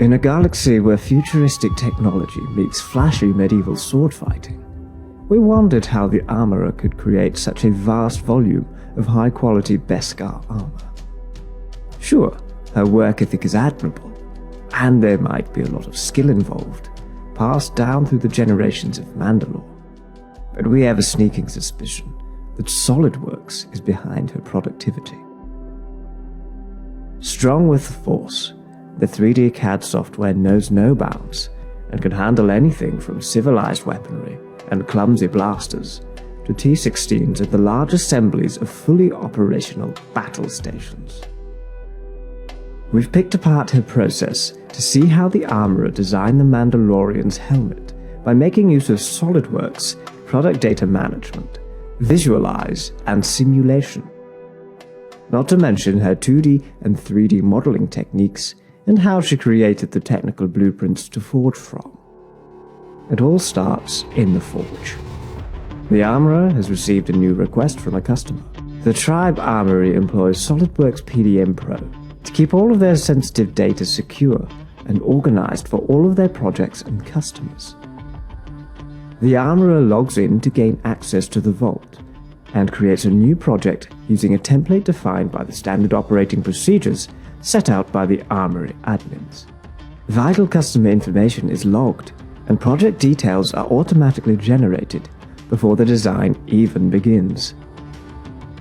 In a galaxy where futuristic technology meets flashy medieval sword fighting, we wondered how the armorer could create such a vast volume of high-quality Beskar armor. Sure, her work ethic is admirable, and there might be a lot of skill involved, passed down through the generations of Mandalore, but we have a sneaking suspicion that SolidWorks is behind her productivity. Strong with the Force, the 3D CAD software knows no bounds and can handle anything from civilized weaponry and clumsy blasters to T-16s at the large assemblies of fully operational battle stations. We've picked apart her process to see how the armorer designed the Mandalorian's helmet by making use of SolidWorks, product data management, visualize, and simulation. Not to mention her 2D and 3D modeling techniques and how she created the technical blueprints to forge from. It all starts in the forge. The armorer has received a new request from a customer. The Tribe Armory employs SolidWorks PDM Pro to keep all of their sensitive data secure and organized for all of their projects and customers. The armorer logs in to gain access to the vault and creates a new project using a template defined by the standard operating procedures set out by the Armory admins. Vital customer information is logged, and project details are automatically generated before the design even begins.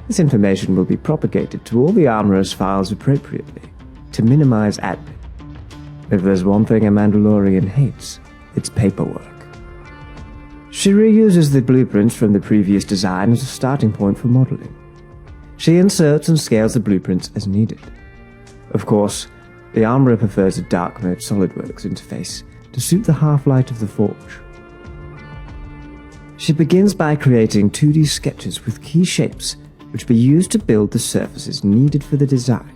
This information will be propagated to all the Armorer's files appropriately, to minimize admin. If there's one thing a Mandalorian hates, it's paperwork. She reuses the blueprints from the previous design as a starting point for modeling. She inserts and scales the blueprints as needed. Of course, the armorer prefers a dark mode SolidWorks interface to suit the half-light of the forge. She begins by creating 2D sketches with key shapes which be used to build the surfaces needed for the design,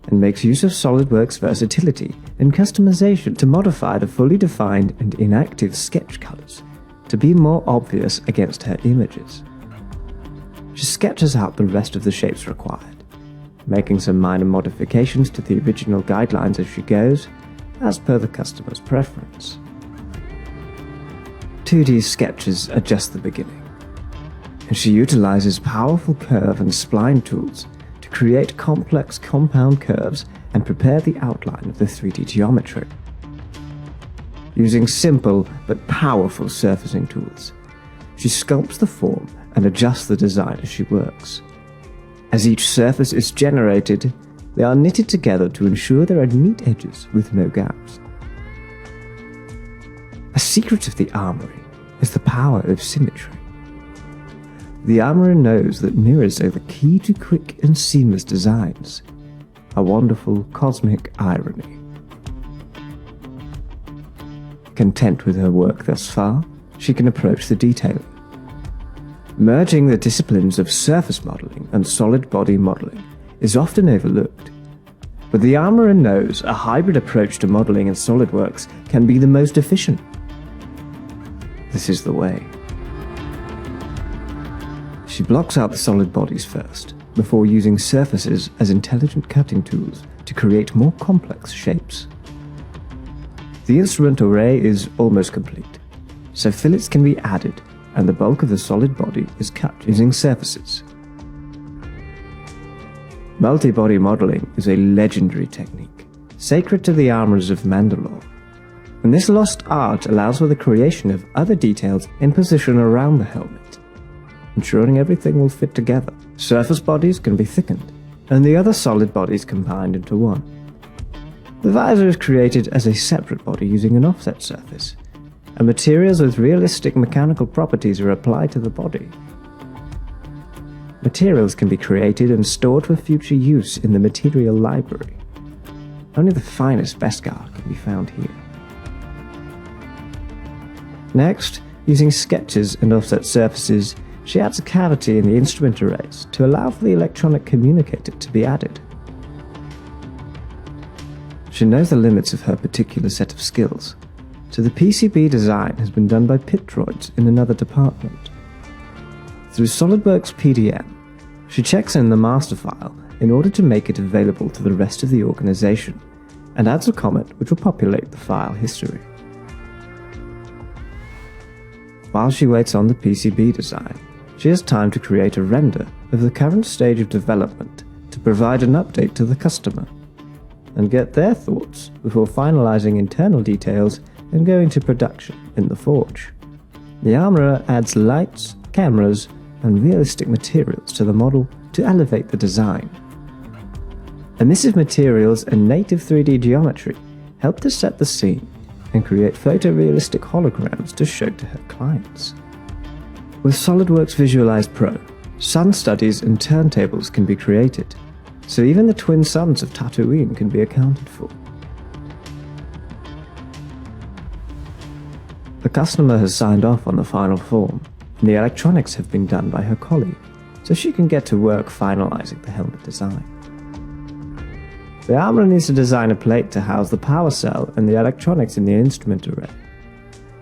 and makes use of SolidWorks versatility and customization to modify the fully defined and inactive sketch colors to be more obvious against her images. She sketches out the rest of the shapes required, making some minor modifications to the original guidelines as she goes, as per the customer's preference. 2D sketches are just the beginning, and she utilizes powerful curve and spline tools to create complex compound curves and prepare the outline of the 3D geometry. Using simple but powerful surfacing tools, she sculpts the form and adjusts the design as she works. As each surface is generated, they are knitted together to ensure there are neat edges with no gaps. A secret of the Armory is the power of symmetry. The armorer knows that mirrors are the key to quick and seamless designs, a wonderful cosmic irony. Content with her work thus far, she can approach the detailing. Merging the disciplines of surface modeling and solid body modeling is often overlooked, but the armorer knows a hybrid approach to modeling in SolidWorks can be the most efficient. This is the way. She blocks out the solid bodies first, before using surfaces as intelligent cutting tools to create more complex shapes. The instrument array is almost complete, so fillets can be added and the bulk of the solid body is cut using surfaces. Multi-body modeling is a legendary technique, sacred to the armorers of Mandalore, and this lost art allows for the creation of other details in position around the helmet, ensuring everything will fit together. Surface bodies can be thickened, and the other solid bodies combined into one. The visor is created as a separate body using an offset surface, and materials with realistic mechanical properties are applied to the body. Materials can be created and stored for future use in the material library. Only the finest Beskar can be found here. Next, using sketches and offset surfaces, she adds a cavity in the instrument arrays to allow for the electronic communicator to be added. She knows the limits of her particular set of skills, so the PCB design has been done by pit droids in another department. Through SolidWorks PDM, she checks in the master file in order to make it available to the rest of the organization, and adds a comment which will populate the file history. While she waits on the PCB design, she has time to create a render of the current stage of development to provide an update to the customer, and get their thoughts before finalizing internal details and going to production in the forge. The armorer adds lights, cameras, and realistic materials to the model to elevate the design. Emissive materials and native 3D geometry help to set the scene and create photorealistic holograms to show to her clients. With SolidWorks Visualize Pro, sun studies and turntables can be created, so even the twin suns of Tatooine can be accounted for. The customer has signed off on the final form, and the electronics have been done by her colleague, so she can get to work finalizing the helmet design. The armorer needs to design a plate to house the power cell and the electronics in the instrument array.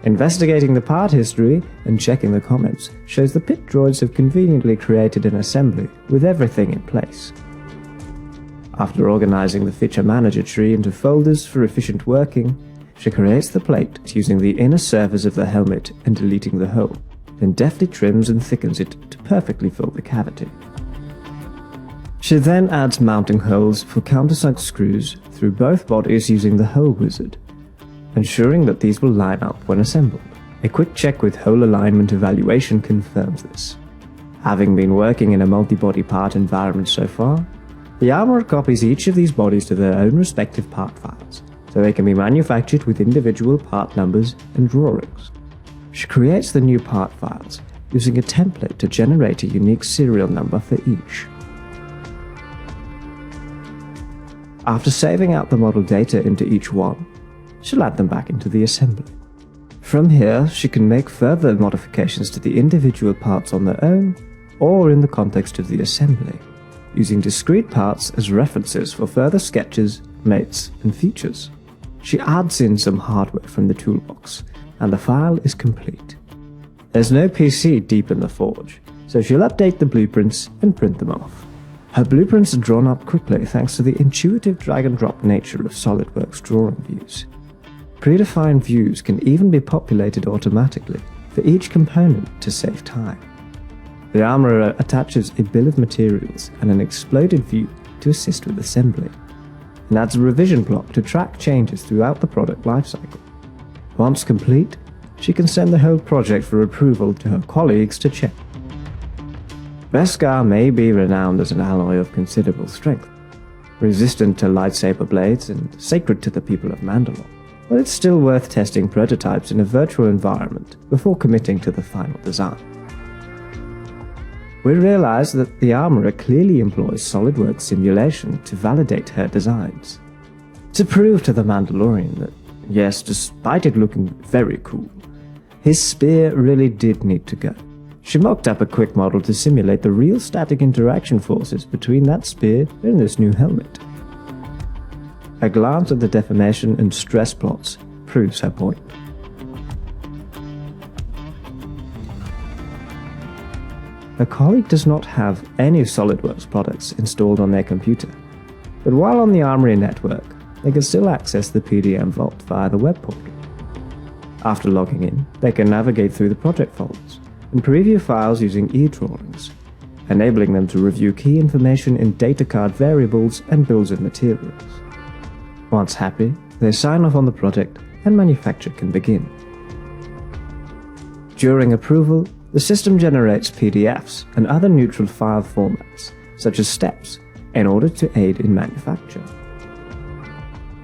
Investigating the part history and checking the comments shows the pit droids have conveniently created an assembly with everything in place. After organizing the feature manager tree into folders for efficient working, she creates the plate using the inner surface of the helmet and deleting the hole, then deftly trims and thickens it to perfectly fill the cavity. She then adds mounting holes for countersunk screws through both bodies using the hole wizard, ensuring that these will line up when assembled. A quick check with hole alignment evaluation confirms this. Having been working in a multi-body part environment so far, the armorer copies each of these bodies to their own respective part files, so they can be manufactured with individual part numbers and drawings. She creates the new part files using a template to generate a unique serial number for each. After saving out the model data into each one, she'll add them back into the assembly. From here, she can make further modifications to the individual parts on their own, or in the context of the assembly, using discrete parts as references for further sketches, mates, and features. She adds in some hardware from the toolbox, and the file is complete. There's no PC deep in the forge, so she'll update the blueprints and print them off. Her blueprints are drawn up quickly thanks to the intuitive drag-and-drop nature of SolidWorks drawing views. Predefined views can even be populated automatically for each component to save time. The armorer attaches a bill of materials and an exploded view to assist with assembly, and adds a revision block to track changes throughout the product lifecycle. Once complete, she can send the whole project for approval to her colleagues to check. Beskar may be renowned as an alloy of considerable strength, resistant to lightsaber blades and sacred to the people of Mandalore, but it's still worth testing prototypes in a virtual environment before committing to the final design. We realize that the armorer clearly employs SolidWorks simulation to validate her designs, to prove to the Mandalorian that, yes, despite it looking very cool, his spear really did need to go. She mocked up a quick model to simulate the real static interaction forces between that spear and this new helmet. A glance at the deformation and stress plots proves her point. Her colleague does not have any SolidWorks products installed on their computer, but while on the Armory network, they can still access the PDM Vault via the web portal. After logging in, they can navigate through the project folders and preview files using e-drawings, enabling them to review key information in data card variables and bills of materials. Once happy, they sign off on the project and manufacture can begin. During approval, the system generates PDFs and other neutral file formats, such as steps, in order to aid in manufacture.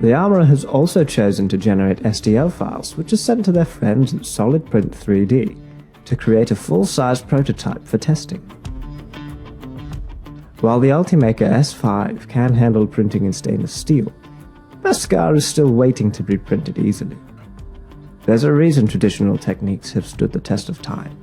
The armorer has also chosen to generate STL files which are sent to their friends at SolidPrint 3D to create a full-size prototype for testing. While the Ultimaker S5 can handle printing in stainless steel, Beskar is still waiting to be printed easily. There's a reason traditional techniques have stood the test of time.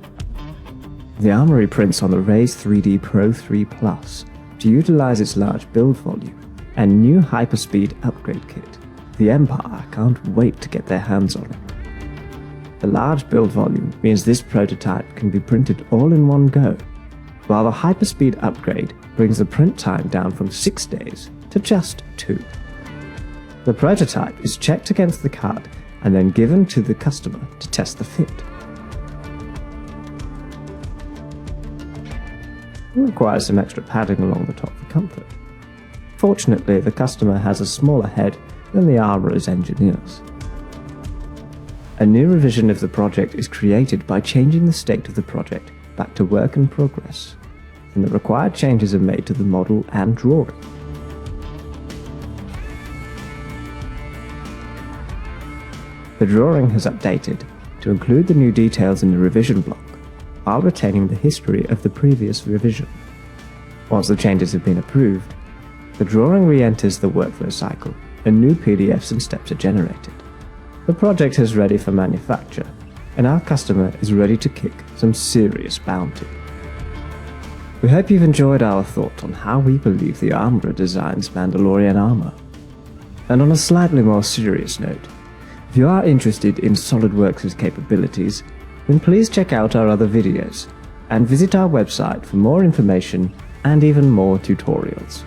The Armory prints on the Raise 3D Pro 3 Plus to utilize its large build volume and new hyperspeed upgrade kit. The Empire can't wait to get their hands on it. The large build volume means this prototype can be printed all in one go, while the hyperspeed upgrade brings the print time down from 6 days to just 2. The prototype is checked against the card and then given to the customer to test the fit. It requires some extra padding along the top for comfort. Fortunately, the customer has a smaller head than the armourer's engineers. A new revision of the project is created by changing the state of the project back to work in progress, and the required changes are made to the model and drawing. The drawing has updated to include the new details in the revision block, while retaining the history of the previous revision. Once the changes have been approved, the drawing re-enters the workflow cycle and new PDFs and steps are generated. The project is ready for manufacture, and our customer is ready to kick some serious bounty. We hope you've enjoyed our thought on how we believe the Armourer designs Mandalorian armor. And on a slightly more serious note, if you are interested in SolidWorks' capabilities, then please check out our other videos and visit our website for more information and even more tutorials.